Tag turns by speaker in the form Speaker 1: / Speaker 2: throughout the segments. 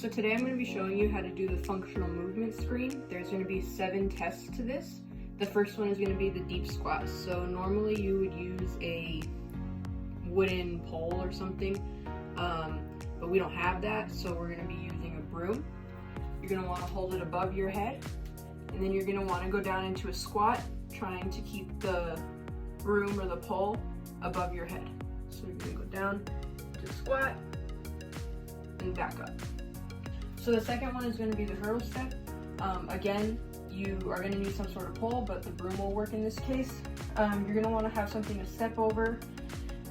Speaker 1: So today I'm going to be showing you how to do the functional movement screen. There's going to be 7 tests to this. The first one is going to be the deep squat. So normally you would use a wooden pole or something, but we don't have that, so we're going to be using a broom. You're going to want to hold it above your head, and then you're going to want to go down into a squat, trying to keep the broom or the pole above your head. So you're going to go down to squat and back up. So the second one is going to be the hurdle step. Again, you are going to need some sort of pole, but the broom will work in this case. You're going to want to have something to step over.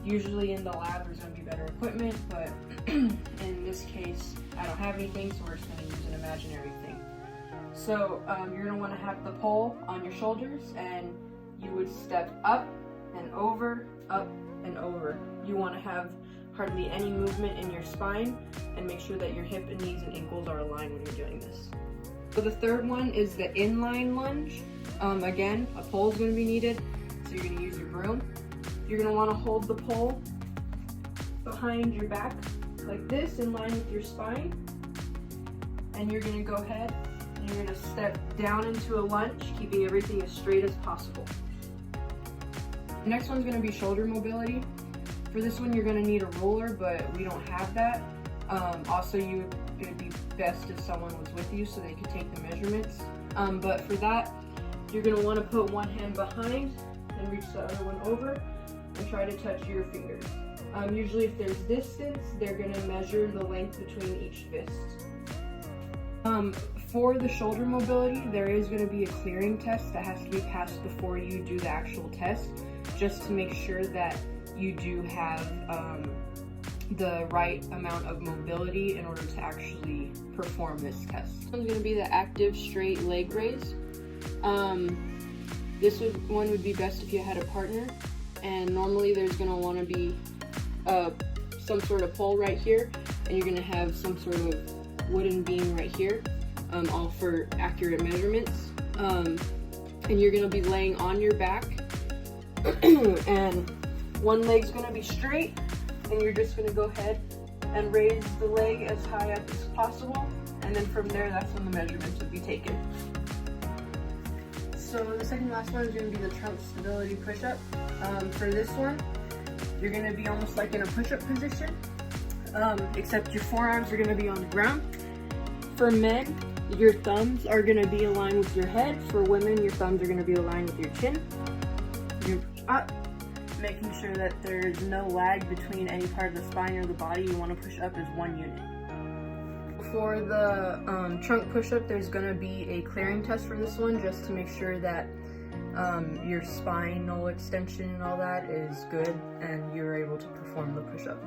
Speaker 1: Usually in the lab there's going to be better equipment, but in this case I don't have anything, so we're just going to use an imaginary thing. So you're going to want to have the pole on your shoulders, and you would step up and over, up and over. You want to have hardly any movement in your spine, and make sure that your hip and knees and ankles are aligned when you're doing this. So the third one is the inline lunge. Again, a pole is going to be needed, so you're going to use your broom. You're going to want to hold the pole behind your back like this, in line with your spine, and you're going to go ahead and you're going to step down into a lunge, keeping everything as straight as possible. The next one's going to be shoulder mobility. For this one you're going to need a ruler, but we don't have that. Also, it would be best if someone was with you so they could take the measurements. But for that, you're going to want to put one hand behind and reach the other one over and try to touch your fingers. Usually if there's distance, they're going to measure the length between each fist. For the shoulder mobility, there is going to be a clearing test that has to be passed before you do the actual test, just to make sure that you do have the right amount of mobility in order to actually perform this test. This one's going to be the active straight leg raise. This one would be best if you had a partner, and normally there's going to want to be some sort of pole right here, and you're going to have some sort of wooden beam right here, all for accurate measurements. And you're going to be laying on your back, and one leg's going to be straight, and you're just going to go ahead and raise the leg as high up as possible, and then from there that's when the measurements would be taken. So the second last one is going to be the trunk stability push-up. For this one, you're going to be almost like in a push-up position, except your forearms are going to be on the ground. For men, your thumbs are going to be aligned with your head. For women, your thumbs are going to be aligned with your chin. You're going to push up, making sure that there's no lag between any part of the spine or the body. You want to push up as one unit. For the trunk push-up, there's going to be a clearing test for this one, just to make sure that your spinal extension and all that is good and you're able to perform the push-up.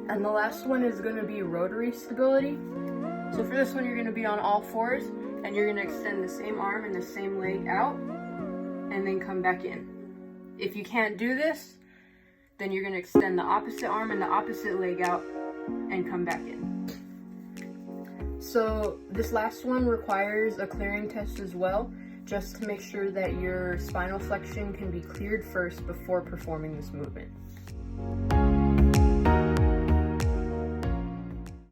Speaker 1: And the last one is going to be rotary stability. So for this one, you're going to be on all fours, and you're going to extend the same arm and the same leg out, and then come back in. If you can't do this, then you're going to extend the opposite arm and the opposite leg out and come back in. So this last one requires a clearing test as well, just to make sure that your spinal flexion can be cleared first before performing this movement.